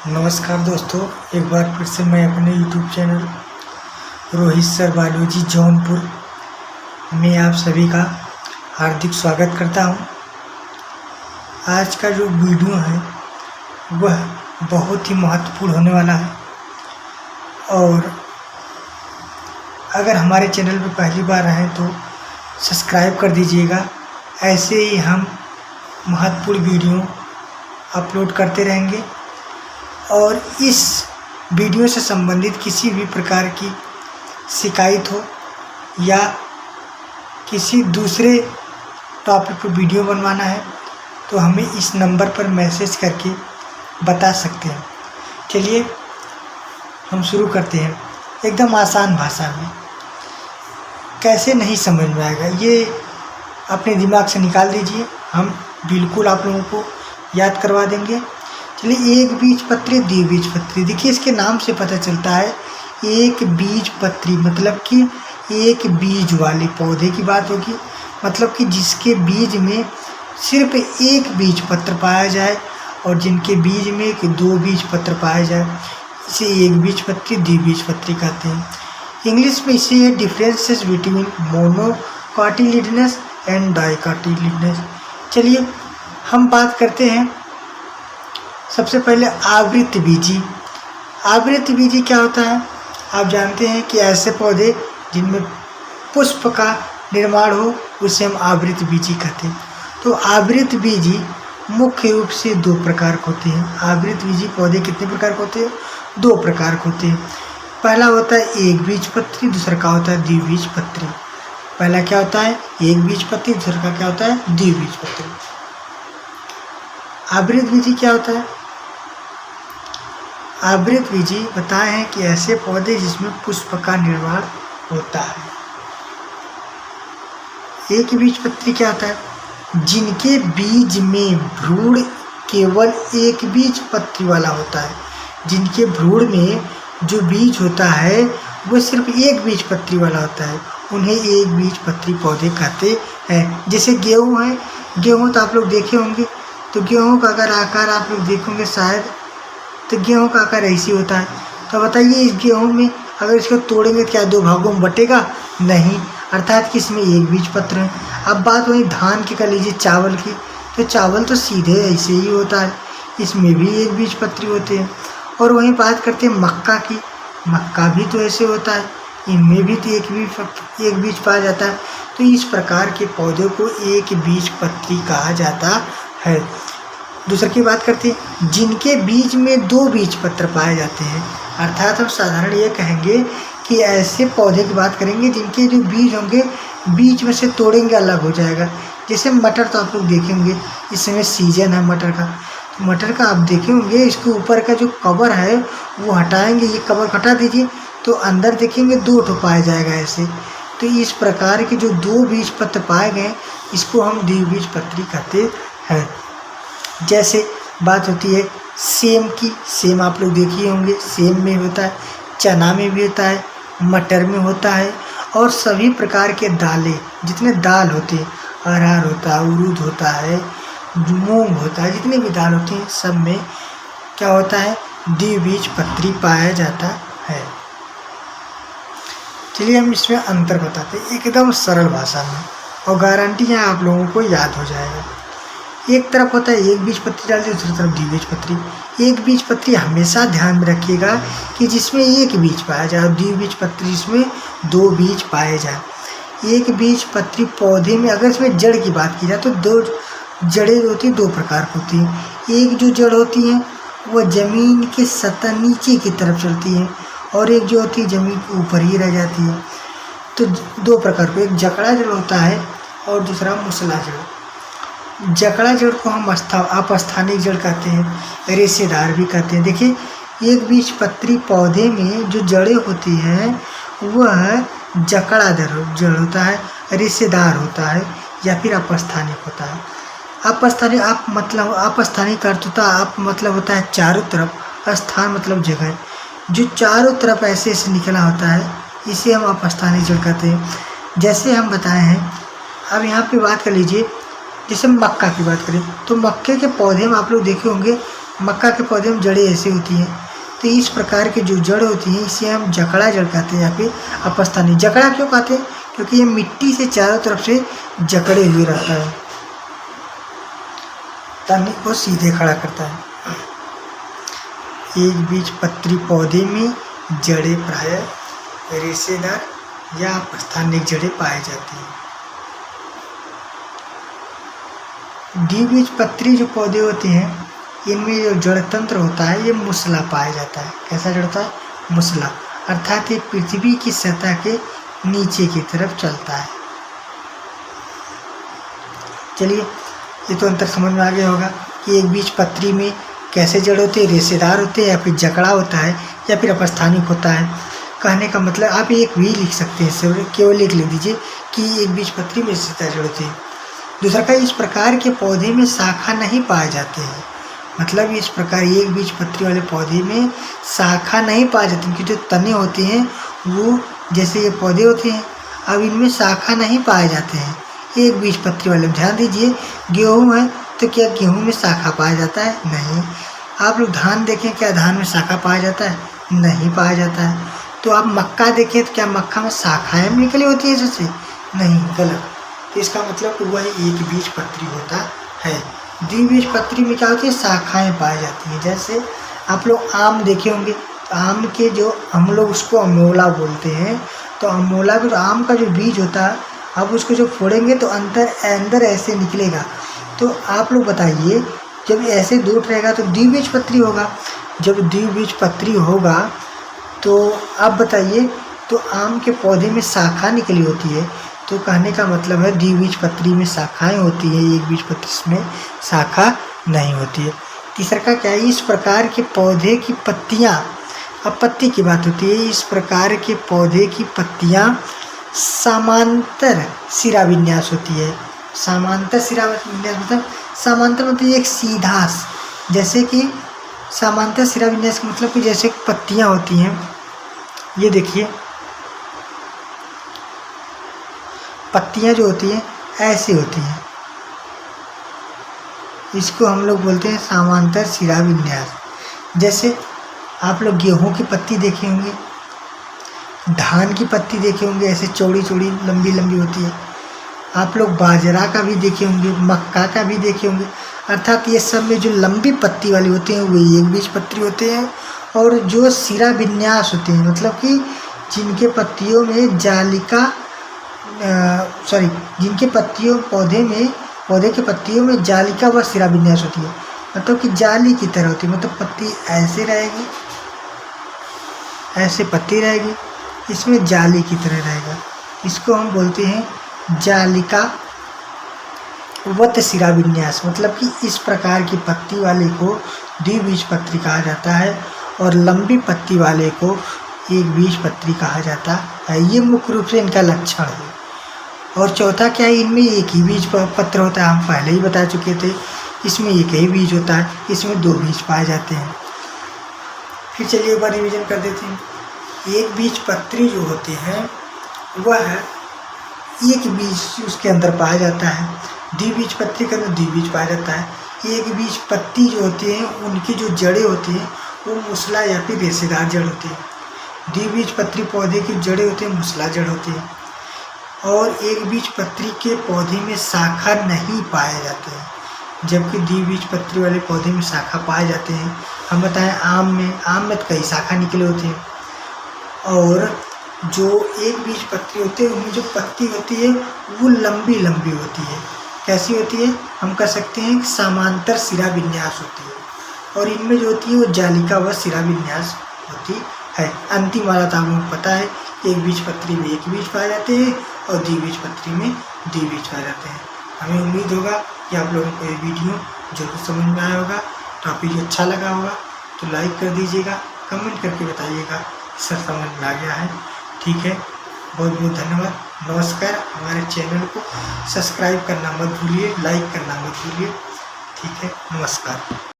नमस्कार दोस्तों, एक बार फिर से मैं अपने YouTube channel Rohit sir biology Jaunpur में आप सभी का हार्दिक स्वागत करता हूं। आज का जो वीडियो है वह बहुत ही महत्वपूर्ण होने वाला है और अगर हमारे चैनल पर पहली बार आए तो सब्सक्राइब कर दीजिएगा। ऐसे ही हम महत्वपूर्ण वीडियो अपलोड करते रहेंगे और इस वीडियो से संबंधित किसी भी प्रकार की शिकायत हो या किसी दूसरे टॉपिक पर वीडियो बनवाना है तो हमें इस नंबर पर मैसेज करके बता सकते हैं। चलिए हम शुरू करते हैं। एकदम आसान भाषा में, कैसे नहीं समझ में आएगा ये अपने दिमाग से निकाल दीजिए, हम बिल्कुल आप लोगों को याद करवा देंगे। चलिए, एक बीजपत्री द्विबीजपत्री, देखिए इसके नाम से पता चलता है एक बीजपत्री मतलब कि एक बीज वाले पौधे की बात होगी, मतलब कि जिसके बीज में सिर्फ एक बीजपत्र पाया जाए और जिनके बीज में दो बीजपत्र पाया जाए, इसे एक बीजपत्री द्विबीजपत्री कहते हैं। इंग्लिश में इसे डिफरेंसेस बिटवीन मोनोकाटिलिडनस एंड डाइकाटिलिडनस। चलिए हम बात करते हैं सबसे पहले आवृतबीजी। आवृतबीजी क्या होता है? आप जानते हैं कि ऐसे पौधे जिनमें पुष्प का निर्माण हो उसे हम आवृतबीजी कहते हैं। तो आवृतबीजी मुख्य रूप से दो प्रकार के होते हैं। आवृतबीजी पौधे कितने प्रकार के होते हैं? दो प्रकार के होते हैं। पहला होता है एक बीजपत्री, दूसरा का होता है द्विबीजपत्री। पहला क्या होता है? एक बीजपत्री, दूसरा का क्या होता है? द्विबीजपत्री। आवृतबीजी क्या होता है? आवृतबीजी बताए हैं कि ऐसे पौधे जिसमें पुष्प का निर्माण होता है। एक बीजपत्री क्या होता है? जिनके बीज में भ्रूण केवल एक बीजपत्री वाला होता है। जिनके भ्रूण में जो बीज होता है वो सिर्फ एक बीजपत्री वाला होता है, उन्हें एक बीजपत्री पौधे कहते हैं। जैसे गेहूँ है, गेहूँ तो आप लोग देखे होंगे, तो गेहूँ का अगर आकार आप लोग देखोगे शायद, तो गेहूँ का आकार ऐसी होता है। तो बताइए इस गेहूँ में अगर इसको तोड़ेंगे क्या दो भागों में बटेगा? नहीं, अर्थात कि इसमें एक बीजपत्र है। अब बात वही धान की कर लीजिए, चावल की, तो चावल तो सीधे ऐसे ही होता है, इसमें भी एक बीजपत्री होते हैं। और वहीं बात करते हैं मक्का की, मक्का भी तो ऐसे होता है, इनमें भी तो एक बीज पाया जाता है। तो इस प्रकार के पौधों को एक बीजपत्री कहा जाता है। दूसरे की बात करते हैं जिनके बीज में दो बीजपत्र पाए जाते हैं, अर्थात हम साधारण ये कहेंगे कि ऐसे पौधे की बात करेंगे जिनके जो बीज होंगे बीज में से तोड़ेंगे अलग हो जाएगा। जैसे मटर तो आप लोग देखेंगे, इस समय सीजन है मटर का, तो मटर का आप देखे होंगे इसके ऊपर का जो कवर है वो हटाएंगे, ये कवर हटा दीजिए तो अंदर देखेंगे दो ठो पाया जाएगा ऐसे। तो इस प्रकार के जो दो बीजपत्र पाए गए इसको हम द्विबीजपत्री कहते हैं। जैसे बात होती है सेम की, सेम आप लोग देखे होंगे, सेम में होता है, चना में भी होता है, मटर में होता है, और सभी प्रकार के दालें जितने दाल होते हैं, अरहर होता है, उड़द होता है, मूंग होता है, जितने भी दाल होती हैं सब में क्या होता है? द्विबीजपत्री पाया जाता है। चलिए हम इसमें अंतर बताते हैं एकदम सरल भाषा में, और गारंटी है आप लोगों को याद हो जाएगा। एक तरफ होता है एक बीजपत्री डाल दिए, दूसरी तरफ द्विबीजपत्री। एक बीजपत्री हमेशा ध्यान में रखिएगा कि जिसमें एक बीज पाया जाए, और द्विबीजपत्री जिसमें दो बीज पाए जाए। एक बीजपत्री पौधे में अगर इसमें जड़ की बात की जाए तो दो जड़ें होती हैं, दो प्रकार की होती हैं। एक जो जड़ होती हैं वह ज़मीन के सतह नीचे की तरफ चलती हैं, और एक जो होती है ज़मीन के ऊपर ही रह जाती है। तो दो प्रकार को, एक जकड़ा जड़ होता है और दूसरा मुसला जड़। जकड़ा जड़ को हम अपस्थानिक जड़ कहते हैं, रेशेदार भी कहते हैं। देखिए एक बीजपत्री पौधे में जो जड़ें होती हैं वह जकड़ा जड़ होता है, रेशेदार होता है, या फिर अपस्थानिक होता है। अपस्थानिक अपस्थानिक अर्थ होता है, आप मतलब होता है चारों तरफ, स्थान मतलब जगह, जो चारों तरफ ऐसे ऐसे निकला होता है इसे हम अपस्थानिक जड़ कहते हैं। जैसे हम बताए हैं, अब यहाँ पे बात कर लीजिए, जैसे मक्का की बात करें तो मक्के के पौधे में आप लोग देखे होंगे मक्का के पौधे में जड़ें ऐसी होती हैं। तो इस प्रकार की जो जड़ होती हैं इसे हम जकड़ा जड़ कहते हैं या फिर अपस्थानी। जकड़ा क्यों कहते हैं? क्योंकि ये मिट्टी से चारों तरफ से जकड़े हुए रहता है, तने को सीधे खड़ा करता है। एक बीजपत्री पौधे में जड़ें प्रायः रेशेदार या अपस्थानिक जड़ें पाई जाती हैं। द्विबीजपत्री जो पौधे होते हैं इनमें जो जड़ तंत्र होता है ये मुसला पाया जाता है। कैसा जड़ होता है? मुसला, अर्थात ये पृथ्वी की सतह के नीचे की तरफ चलता है। चलिए, ये तो अंतर समझ में आ गया होगा कि एक बीजपत्री में कैसे जड़ होते हैं, रेशेदार होते हैं या फिर जकड़ा होता है या फिर अपस्थानिक होता है। कहने का मतलब आप एक भी लिख सकते हैं, केवल एक लिख दीजिए कि एक बीजपत्री में रेशेदार जड़ होती है। दूसरा का, इस प्रकार के पौधे में शाखा नहीं पाए जाते हैं। मतलब इस प्रकार एक बीजपत्री वाले पौधे में शाखा नहीं पाए जाती, इनके जो तने होते हैं वो जैसे ये पौधे होते हैं, अब इनमें शाखा नहीं पाए जाते हैं एक बीजपत्री वाले में। ध्यान दीजिए, गेहूँ है तो क्या गेहूँ में शाखा पाया जाता है? नहीं। आप लोग धान देखें, क्या धान में शाखा पाया जाता है? नहीं पाया जाता है। तो आप मक्का देखें तो क्या मक्का में शाखाएँ निकली होती है जैसे? नहीं, गलत। तो इसका मतलब कि वह एक बीजपत्री होता है। द्विबीजपत्री में क्या होती है? शाखाएँ पाई जाती हैं। जैसे आप लोग आम देखे होंगे, तो आम के जो हम लोग उसको अमोला बोलते हैं, तो अमोला का आम का जो बीज होता है, आप उसको जो फोड़ेंगे तो अंदर ऐसे निकलेगा। तो आप लोग बताइए, जब ऐसे दूर रहेगा तो द्विबीजपत्री होगा। जब द्विबीजपत्री होगा तो आप बताइए, तो आम के पौधे में शाखा निकली होती है, तो कहने का मतलब है द्विबीजपत्री में शाखाएं होती है, एक बीजपत्री में शाखा नहीं होती है। तीसरा का क्या है? इस प्रकार के पौधे की पत्तियां, अब पत्ती की बात होती है, इस प्रकार के पौधे की पत्तियां समांतर शिराविन्यास होती है। समांतर शिराविन्यास मतलब समांतर मतलब एक सीधा, जैसे कि समांतर शिराविन्यास का मतलब कि जैसे पत्तियां होती हैं, ये देखिए पत्तियां जो होती हैं ऐसी होती हैं, इसको हम लोग बोलते हैं समांतर शिराविन्यास। जैसे आप लोग गेहूं की पत्ती देखे होंगे, धान की पत्ती देखे होंगे, ऐसे चौड़ी चौड़ी लंबी लंबी होती है। आप लोग बाजरा का भी देखे होंगे, मक्का का भी देखे होंगे। अर्थात ये सब में जो लंबी पत्ती वाली होते हैं वो एक बीजपत्री होते हैं, और जो शिराविन्यास होते हैं मतलब कि जिनके पत्तियों में जालिका जिनके पत्तियों पौधे के पत्तियों में जालिका व शिराविन्यास होती है, मतलब कि जाली की तरह होती है। मतलब पत्ती ऐसे रहेगी, ऐसे पत्ती रहेगी, इसमें जाली की तरह रहेगा। इसको हम बोलते हैं जालिका वत शिराविन्यास। मतलब कि इस प्रकार की पत्ती वाले को द्विबीजपत्री कहा जाता है और लंबी पत्ती वाले को एक बीजपत्री कहा जाता है। ये मुख्य रूप से इनका लक्षण है। और चौथा क्या है? इनमें एक ही बीज पत्र होता है, हम पहले ही बता चुके थे। इसमें एक ही बीज होता है, इसमें दो बीज पाए जाते हैं। फिर चलिए एक बार रिवीजन कर देते हैं। एक बीजपत्री जो होते हैं वह एक बीज उसके अंदर पाया जाता है, द्विबीजपत्री के अंदर द्विबीज पाया जाता है। एक बीजपत्री जो होते हैं उनकी जो जड़ें होती हैं वो मुसला या फिर रेशेदार जड़ होती है। द्विबीजपत्री पौधे की जड़ें होती हैं मुसला जड़ होती है। और एक बीजपत्री के पौधे में शाखा नहीं पाए जाते हैं, जबकि द्विबीजपत्री वाले पौधे में शाखा पाए जाते हैं। हम बताएं आम में तो कई शाखा निकले होते हैं, और जो एक बीजपत्री होते हैं उनमें जो पत्ती होती है वो लंबी लंबी होती है। कैसी होती है? हम कह सकते हैं कि समांतर शिराविन्यास होती है, और इनमें जो होती है वो जालिका व शिराविन्यास होती है। अंतिम वाला तो आपको पता है, एक बीजपत्री में एक बीज पाए जाते हैं और द्विबीजपत्री में द्विबीज पाए जाते हैं। हमें उम्मीद होगा कि आप लोगों को ये वीडियो जरूर समझ में आया होगा। टॉपिक अच्छा लगा होगा तो लाइक कर दीजिएगा, कमेंट करके बताइएगा सर समझ में आ गया है। ठीक है, बहुत बहुत धन्यवाद, नमस्कार। हमारे चैनल को सब्सक्राइब करना मत भूलिए, लाइक करना मत भूलिए। ठीक है, नमस्कार।